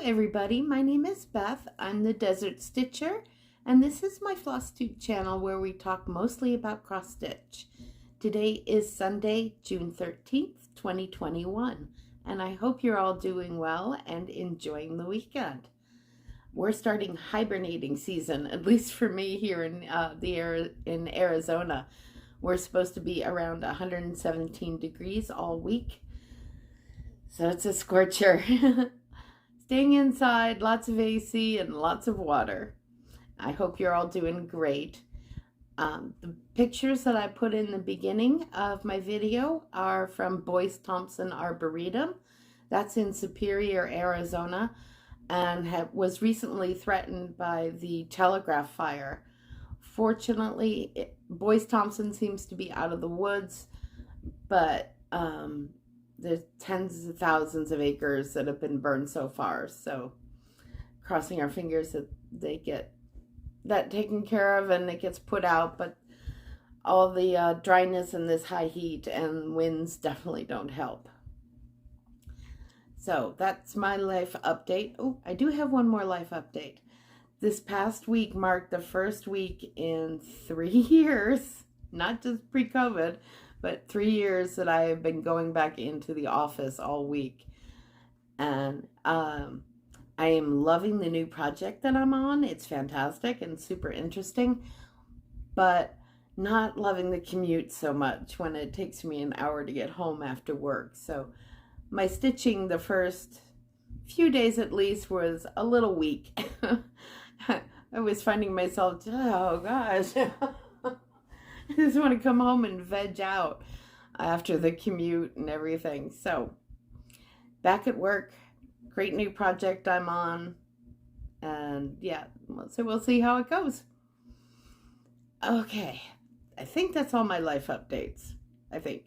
Everybody, my name is Beth. I'm the Desert Stitcher, and this is my Flosstube channel where we talk mostly about cross stitch. Today is Sunday, June 13th, 2021, and I hope you're all doing well and enjoying the weekend. We're starting hibernating season, at least for me here in Arizona. We're supposed to be around 117 degrees all week, so it's a scorcher. Staying inside, lots of AC and lots of water. I hope you're all doing great. The pictures that I put in the beginning of my video are from Boyce Thompson Arboretum. That's in Superior, Arizona, and was recently threatened by the telegraph fire. Fortunately, Boyce Thompson seems to be out of the woods, but there's tens of thousands of acres that have been burned so far, so crossing our fingers that they get that taken care of and it gets put out. But all the dryness and this high heat and winds definitely don't help. So that's my life update. Oh, I do have one more life update. This past week marked the first week in 3 years, not just pre-COVID, but 3 years that I have been going back into the office all week. And I am loving the new project that I'm on. It's fantastic and super interesting, but not loving the commute so much when it takes me an hour to get home after work. So my stitching the first few days at least was a little weak. I was finding myself, oh gosh, I just want to come home and veg out after the commute and everything. So back at work, great new project I'm on, and yeah, so we'll see how it goes. Okay, I think that's all my life updates, I think.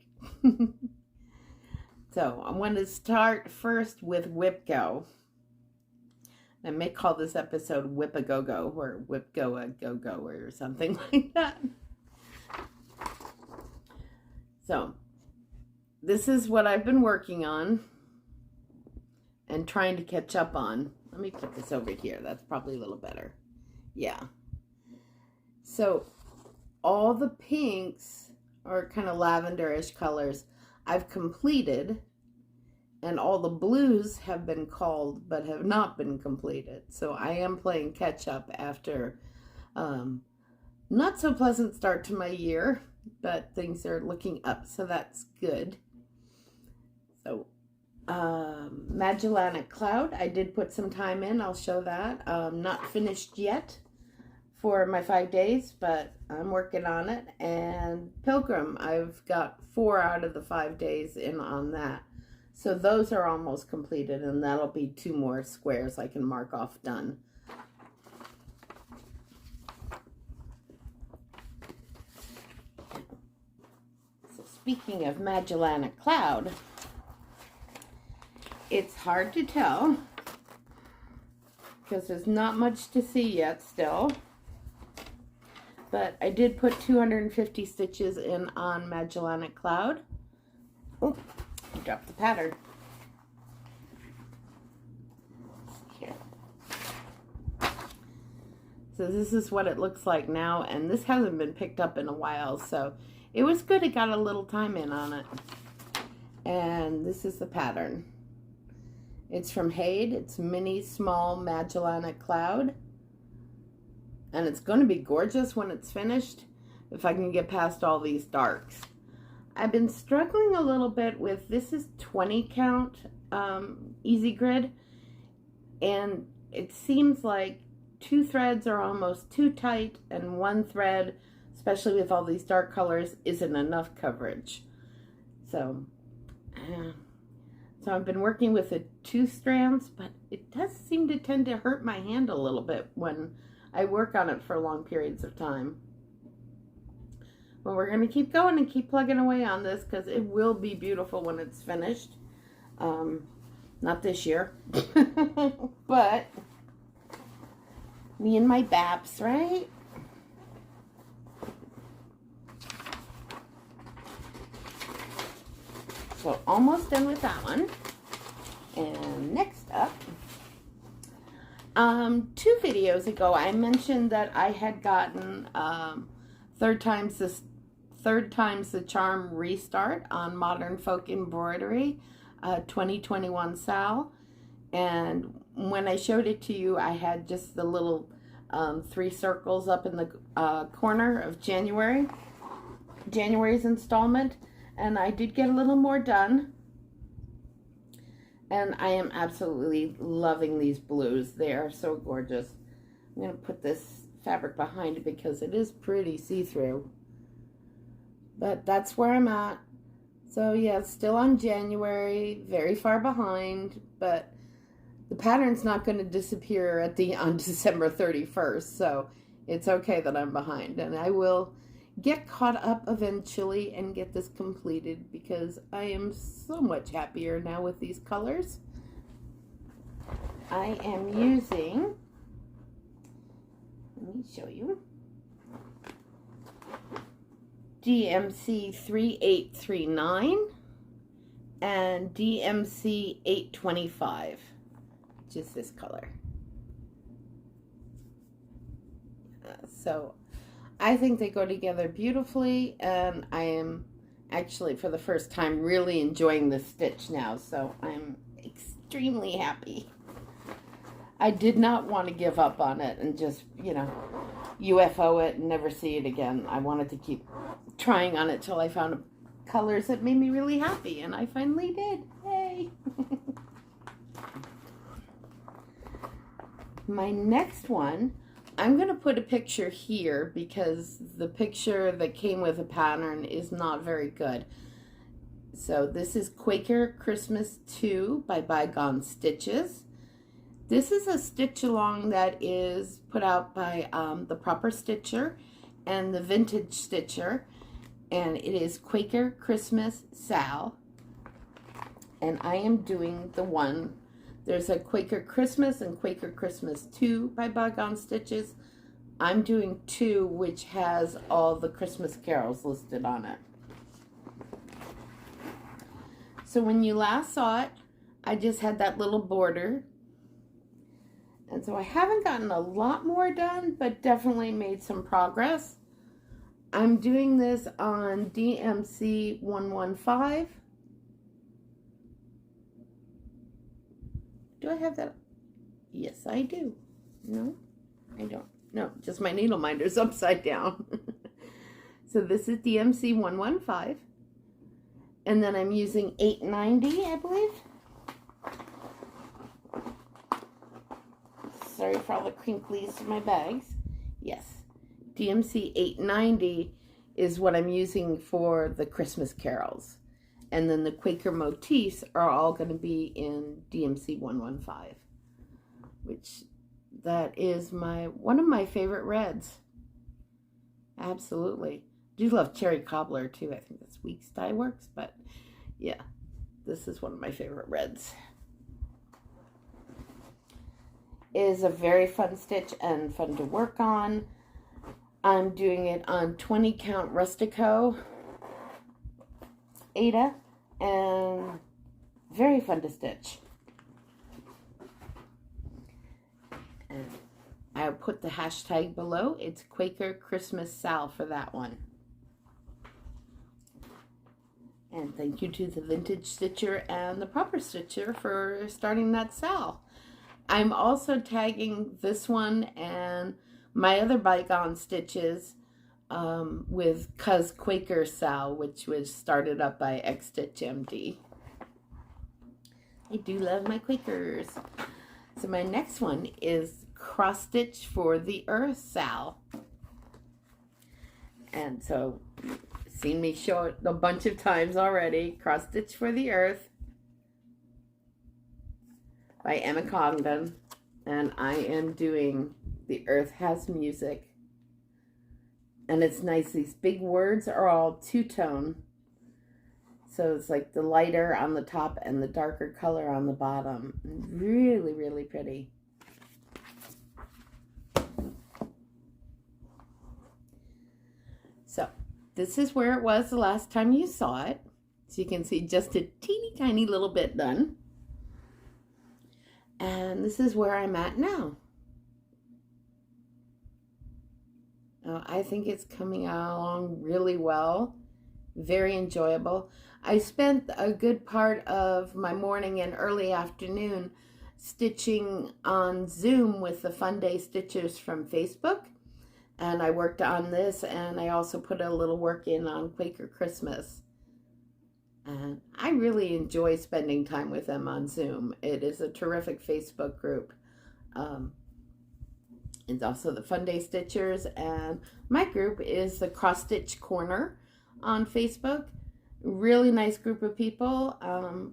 So I'm going to start first with WIPGO. I may call this episode WIP-A-Go-Go or WIPGO-A-Go-Go or something like that. So this is what I've been working on and trying to catch up on. Let me put this over here. That's probably a little better. Yeah. So all the pinks or kind of lavenderish colors I've completed, and all the blues have been called but have not been completed. So I am playing catch up after not so pleasant start to my year, but things are looking up, so that's good. So Magellanic Cloud, I did put some time in. I'll show that. Not finished yet for my 5 days, but I'm working on it. And Pilgrim, I've got 4 out of the 5 days in on that. So those are almost completed, and that'll be 2 more squares I can mark off done. So speaking of Magellanic Cloud, it's hard to tell because there's not much to see yet still. But I did put 250 stitches in on Magellanic Cloud. Oh, I dropped the pattern. Here. So this is what it looks like now, and this hasn't been picked up in a while, so it was good it got a little time in on it. And this is the pattern. It's from Hade. It's Mini Small Magellanic Cloud. And it's going to be gorgeous when it's finished, if I can get past all these darks. I've been struggling a little bit with, this is 20 count easy grid, and it seems like 2 threads are almost too tight, and 1 thread, especially with all these dark colors, isn't enough coverage. So I've been working with the 2 strands, but it does seem to tend to hurt my hand a little bit when I work on it for long periods of time. But we're going to keep going and keep plugging away on this, because it will be beautiful when it's finished. Not this year, but me and my Baps, right? So almost done with that one. And next up, 2 videos ago, I mentioned that I had gotten third time's the charm restart on Modern Folk Embroidery 2021 SAL. And when I showed it to you, I had just the little 3 circles up in the corner of January's installment. And I did get a little more done. And I am absolutely loving these blues. They are so gorgeous. I'm going to put this fabric behind it because it is pretty see-through. But that's where I'm at. So yeah, still on January, very far behind, but the pattern's not going to disappear on December 31st. So it's okay that I'm behind, and I will get caught up eventually and get this completed, because I am so much happier now with these colors. I am using, let me show you, DMC 3839 and DMC 825, which is this color. So I think they go together beautifully, and I am actually, for the first time, really enjoying the stitch now, so I'm extremely happy. I did not want to give up on it and just, you know, UFO it and never see it again. I wanted to keep trying on it till I found colors that made me really happy, and I finally did. Yay! My next one, I'm going to put a picture here because the picture that came with the pattern is not very good. So this is Quaker Christmas 2 by Bygone Stitches. This is a stitch along that is put out by the Proper Stitcher and the Vintage Stitcher, and it is Quaker Christmas Sal. And I am doing the one. There's a Quaker Christmas and Quaker Christmas 2 by Bygone Stitches. I'm doing 2, which has all the Christmas carols listed on it. So when you last saw it, I just had that little border. And so I haven't gotten a lot more done, but definitely made some progress. I'm doing this on DMC 115. Do I have that? Yes, I do. No, I don't. No, just my needle minder's upside down. So this is DMC 115. And then I'm using 890, I believe. Sorry for all the crinklies in my bags. Yes, DMC 890 is what I'm using for the Christmas carols. And then the Quaker motifs are all going to be in DMC 115, which that is one of my favorite reds. Absolutely. I do love Cherry Cobbler too. I think that's Weeks Dye Works, but yeah, this is one of my favorite reds. It is a very fun stitch and fun to work on. I'm doing it on 20 count Rustico Ada, and very fun to stitch. And I'll put the hashtag below. It's Quaker Christmas Sal for that one. And thank you to the Vintage Stitcher and the Proper Stitcher for starting that sal. I'm also tagging this one and my other Bygone Stitches with Cuz Quaker Sal, which was started up by X Stitch MD. I do love my Quakers. So my next one is cross stitch for the earth sal. And so you've seen me show it a bunch of times already. Cross stitch for the earth by Emma Congdon. And I am doing The Earth Has Music. And it's nice. These big words are all two-tone. So it's like the lighter on the top and the darker color on the bottom. Really, really pretty. So this is where it was the last time you saw it. So you can see just a teeny tiny little bit done. And this is where I'm at now. I think it's coming along really well. Very enjoyable. I spent a good part of my morning and early afternoon stitching on Zoom with the Fun Day Stitchers from Facebook. And I worked on this, and I also put a little work in on Quaker Christmas. And I really enjoy spending time with them on Zoom. It is a terrific Facebook group. It's also the Fun Day Stitchers, and my group is the Cross Stitch Corner on Facebook. Really nice group of people.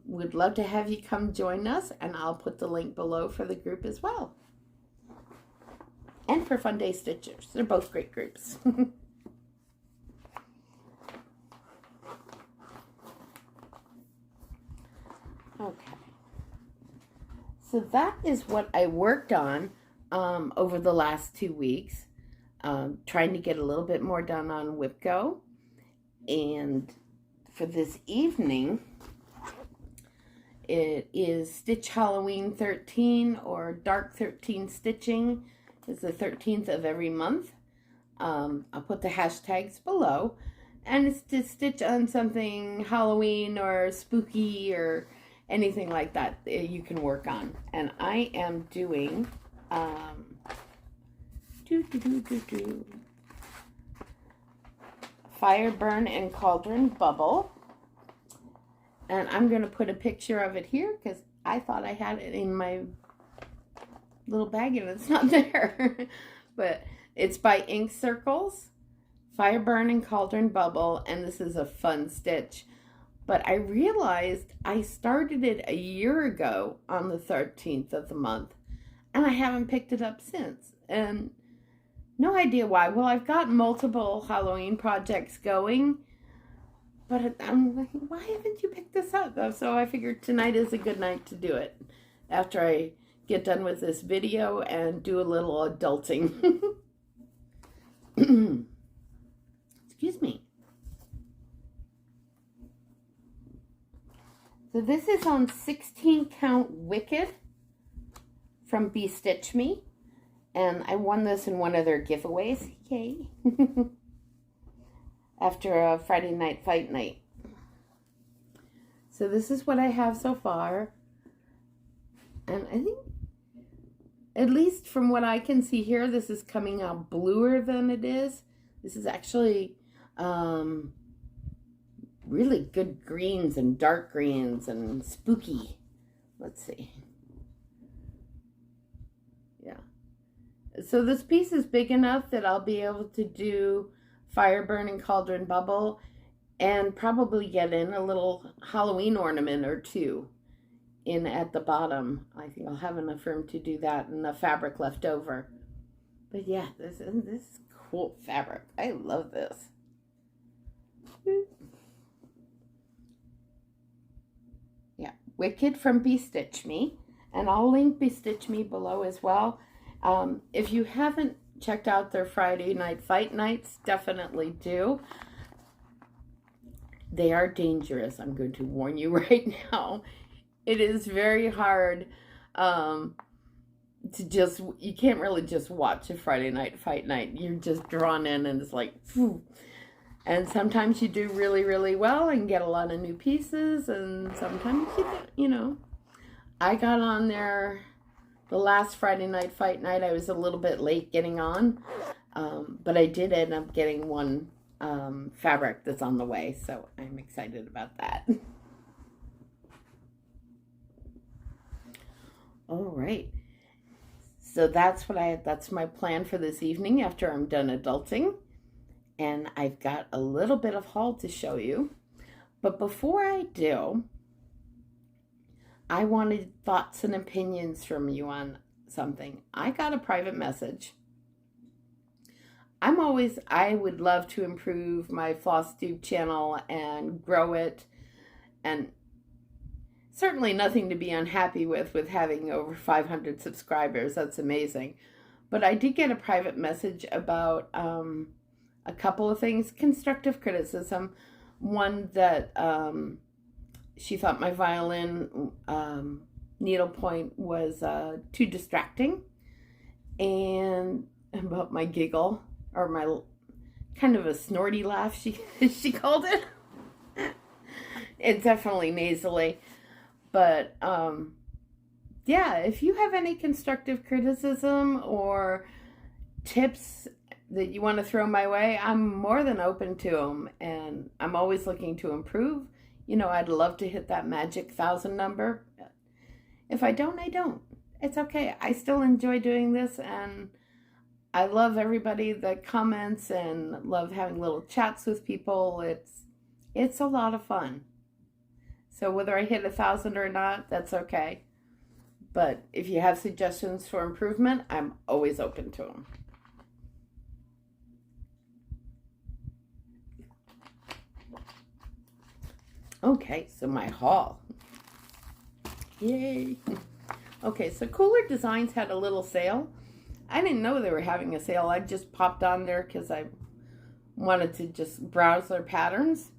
Would love to have you come join us, and I'll put the link below for the group as well. And for Fun Day Stitchers. They're both great groups. Okay. So that is what I worked on over the last 2 weeks. Trying to get a little bit more done on WIPGO. And for this evening, it is Stitch Halloween 13 or Dark 13 Stitching. It's the 13th of every month. I'll put the hashtags below. And it's to stitch on something Halloween or spooky or anything like that you can work on. And I am doing Fire, Burn, and Cauldron Bubble. And I'm going to put a picture of it here because I thought I had it in my little bag and it's not there. But it's by Ink Circles, Fire, Burn, and Cauldron Bubble, and this is a fun stitch. But I realized I started it a year ago on the 13th of the month, and I haven't picked it up since. And no idea why. Well, I've got multiple Halloween projects going, but I'm like, why haven't you picked this up? So I figured tonight is a good night to do it after I get done with this video and do a little adulting. Excuse me. So this is on 16 count Wicked from Be Stitch Me. And I won this in one of their giveaways. Yay. After a Friday night fight night. So this is what I have so far. And I think, at least from what I can see here, this is coming out bluer than it is. This is actually really good greens and dark greens and spooky. Let's see. Yeah. So this piece is big enough that I'll be able to do Fire, Burn, and Cauldron Bubble and probably get in a little Halloween ornament or two in at the bottom. I think I'll have enough room to do that and enough fabric left over. But yeah, this is cool fabric. I love this. Yeah, Wicked from Be Stitch Me. And I'll link Be Stitch Me below as well. If you haven't checked out their Friday night fight nights, definitely do. They are dangerous. I'm going to warn you right now. It is very hard to just, you can't really just watch a Friday night fight night. You're just drawn in and it's like, phew. And sometimes you do really, really well and get a lot of new pieces, and sometimes you don't, you know. I got on there the last Friday night fight night. I was a little bit late getting on, but I did end up getting one fabric that's on the way, so I'm excited about that. All right. So that's that's my plan for this evening after I'm done adulting. And I've got a little bit of haul to show you. But before I do, I wanted thoughts and opinions from you on something. I got a private message. I would love to improve my Flosstube channel and grow it, and certainly nothing to be unhappy with having over 500 subscribers. That's amazing. But I did get a private message about a couple of things, constructive criticism. One that she thought my violin needlepoint was too distracting, and about my giggle, or my kind of a snorty laugh, she called it. It's definitely nasally. But yeah, if you have any constructive criticism or tips that you want to throw my way, I'm more than open to them, and I'm always looking to improve. You know, I'd love to hit that magic 1,000 number. If I don't, I don't. It's okay. I still enjoy doing this, and I love everybody that comments and love having little chats with people. It's a lot of fun. So whether I hit 1,000 or not, that's okay. But if you have suggestions for improvement, I'm always open to them. Okay, so my haul. Yay. Okay, so Cooler Designs had a little sale. I didn't know they were having a sale. I just popped on there because I wanted to just browse their patterns.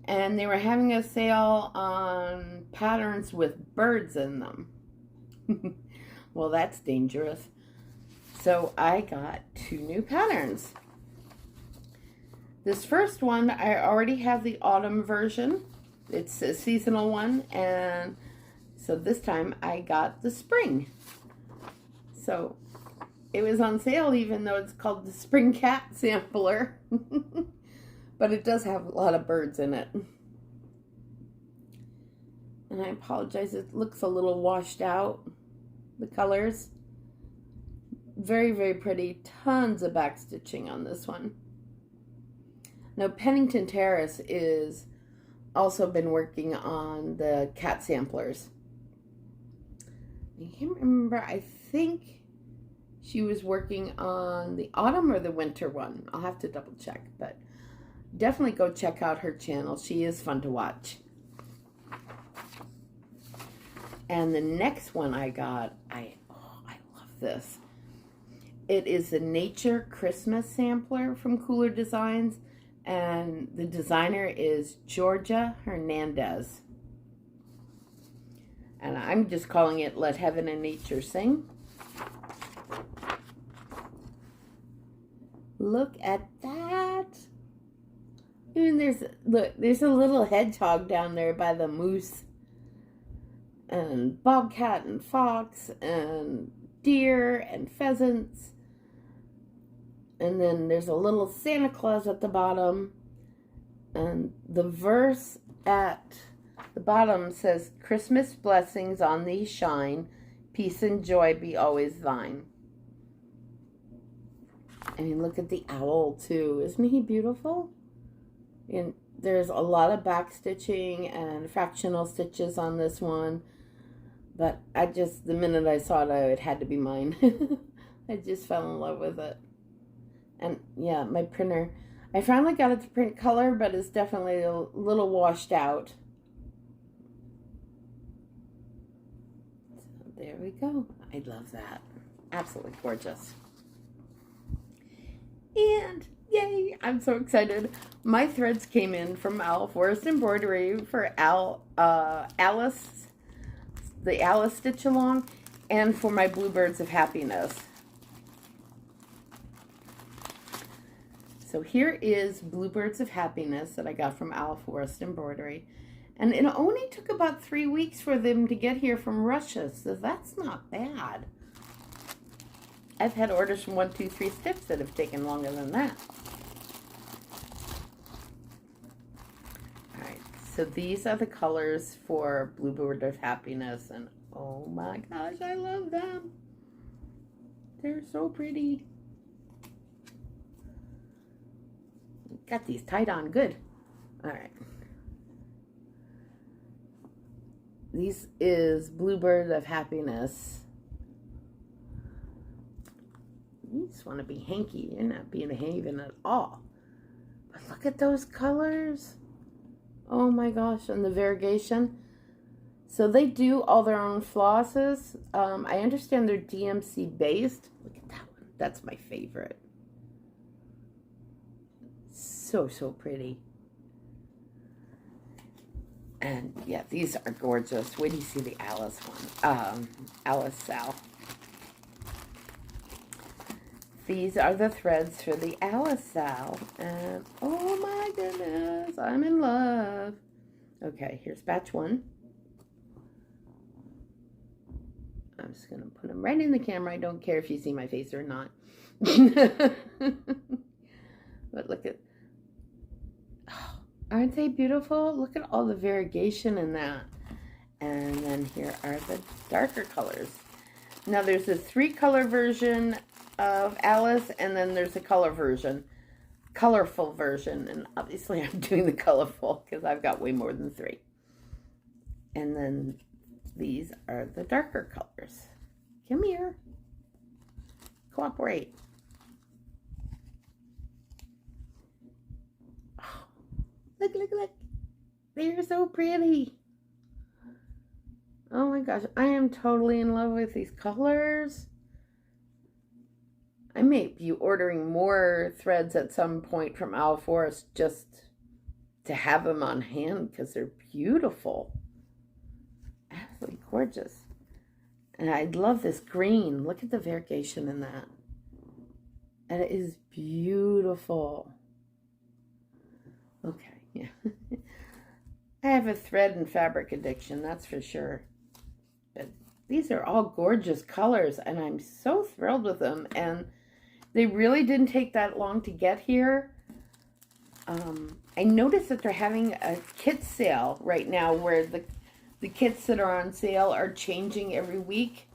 And they were having a sale on patterns with birds in them. Well, that's dangerous. So I got 2 new patterns. This first one, I already have the autumn version. It's a seasonal one, and so this time I got the spring. So it was on sale, even though it's called the Spring Cat Sampler. But it does have a lot of birds in it. And I apologize, it looks a little washed out, the colors. Very, very pretty. Tons of back stitching on this one. Now, Pennington Terrace is also been working on the cat samplers. I can't remember, I think she was working on the autumn or the winter one. I'll have to double check, but definitely go check out her channel. She is fun to watch. And the next one I got, I love this. It is the Nature Christmas Sampler from Cooler Designs, and the designer is Georgia Hernandez. And I'm just calling it Let Heaven and Nature Sing. Look at that. I mean, there's a little hedgehog down there by the moose, and bobcat and fox and deer and pheasants. And then there's a little Santa Claus at the bottom. And the verse at the bottom says, Christmas blessings on thee shine, peace and joy be always thine. I mean, look at the owl too. Isn't he beautiful? And there's a lot of back stitching and fractional stitches on this one. But the minute I saw it, it had to be mine. I just fell in love with it. And yeah, my printer, I finally got it to print color, but it's definitely a little washed out. So there we go. I love that. Absolutely gorgeous. And yay, I'm so excited. My threads came in from Owl Forest Embroidery for Alice, the Alice Stitch Along, and for my Bluebirds of Happiness. So here is Bluebirds of Happiness that I got from Owl Forest Embroidery. And it only took about 3 weeks for them to get here from Russia, so that's not bad. I've had orders from 123 Stitch that have taken longer than that. Alright, so these are the colors for Bluebird of Happiness, and oh my gosh, I love them. They're so pretty. Got these tied on good. All right. These is Bluebird of Happiness. You just want to be hanky. You're not behaving at all. But look at those colors. Oh my gosh. And the variegation. So they do all their own flosses. I understand they're DMC based. Look at that one. That's my favorite. So, so pretty. And yeah, these are gorgeous. Wait till you see the Alice one. Alice Sal. These are the threads for the Alice Sal. And oh my goodness, I'm in love. Okay, here's batch one. I'm just going to put them right in the camera. I don't care if you see my face or not. But look at, oh, aren't they beautiful? Look at all the variegation in that. And then here are the darker colors. Now there's a 3-color version of Alice, and then there's a colorful version. And obviously I'm doing the colorful because I've got way more than 3. And then these are the darker colors. Come here. Cooperate. Oh, look, look, look. They're so pretty. Oh my gosh. I am totally in love with these colors. I may be ordering more threads at some point from Owl Forest just to have them on hand because they're beautiful. Absolutely gorgeous. And I love this green. Look at the variegation in that. And it is beautiful. Okay, yeah. I have a thread and fabric addiction, that's for sure. But these are all gorgeous colors, and I'm so thrilled with them. And they really didn't take that long to get here. I noticed that they're having a kit sale right now where the kits that are on sale are changing every week.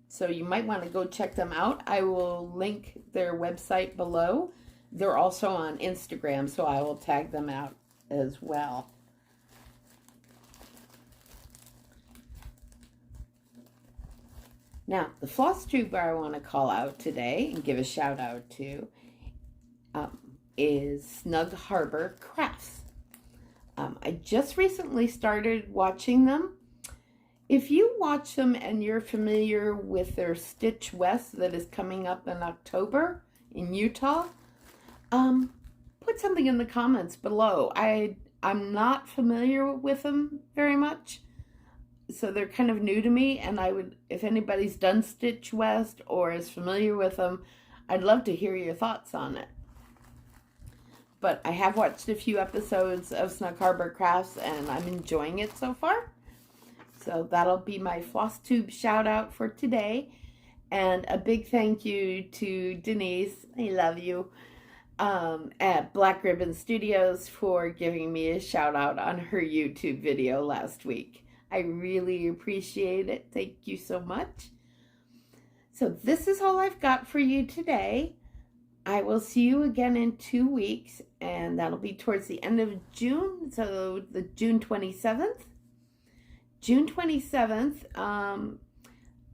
So you might want to go check them out. I will link their website below. They're also on Instagram, so I will tag them out as well. Now, the Flosstube I want to call out today and give a shout out to is Snug Harbor Crafts. I just recently started watching them. If you watch them and you're familiar with their Stitch West that is coming up in October in Utah, put something in the comments below. I'm not familiar with them very much, so they're kind of new to me, and I would, if anybody's done Stitch West or is familiar with them, I'd love to hear your thoughts on it. But I have watched a few episodes of Snug Harbor Crafts, and I'm enjoying it so far. So that'll be my Flosstube shout out for today. And a big thank you to Denise, I love you, at Black Ribbon Studios for giving me a shout out on her YouTube video last week. I really appreciate it. Thank you so much. So this is all I've got for you today. I will see you again in 2 weeks, and that'll be towards the end of June, so the June 27th. June 27th,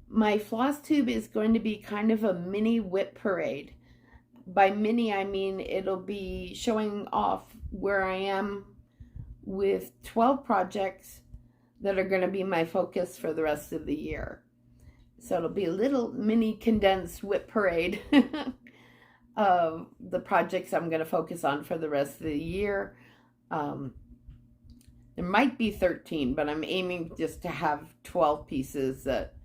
my Flosstube is going to be kind of a mini WIP parade. By mini, I mean it'll be showing off where I am with 12 projects that are going to be my focus for the rest of the year. So it'll be a little mini condensed WIP parade of the projects I'm going to focus on for the rest of the year. There might be 13, but I'm aiming just to have 12 pieces that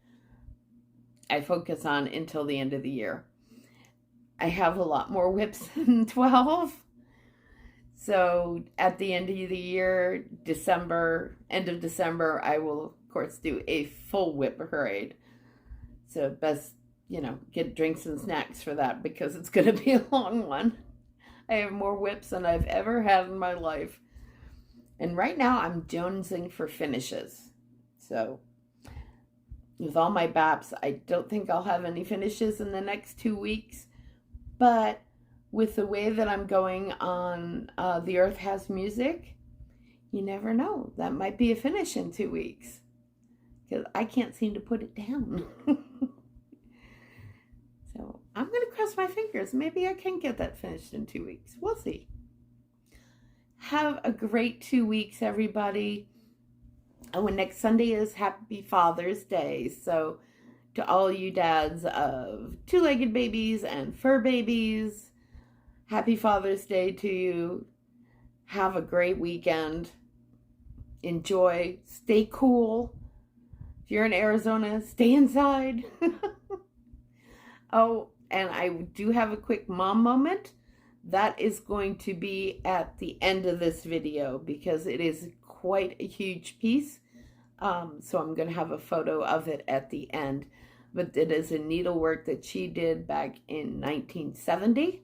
I focus on until the end of the year. I have a lot more WIPs than 12. So at the end of the year, end of December, I will, of course, do a full WIP parade. So best, get drinks and snacks for that because it's going to be a long one. I have more WIPs than I've ever had in my life. And right now I'm jonesing for finishes. So with all my BAPs, I don't think I'll have any finishes in the next 2 weeks. But with the way that I'm going on The Earth Has Music, you never know. That might be a finish in 2 weeks. Because I can't seem to put it down. So I'm going to cross my fingers. Maybe I can get that finished in 2 weeks. We'll see. Have a great 2 weeks, everybody. And when next Sunday is Happy Father's Day. So to all you dads of two-legged babies and fur babies, Happy Father's Day to you. Have a great weekend. Enjoy. Stay cool. If you're in Arizona, stay inside. Oh, and I do have a quick mom moment. That is going to be at the end of this video because it is quite a huge piece. So I'm going to have a photo of it at the end. But it is a needlework that she did back in 1970.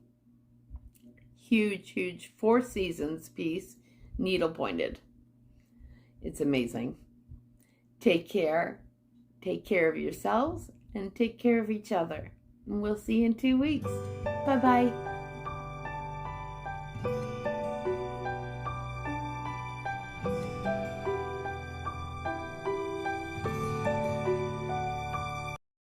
Huge, huge 4 seasons piece, needle pointed. It's amazing. Take care. Take care of yourselves and take care of each other. And we'll see you in 2 weeks. Bye-bye.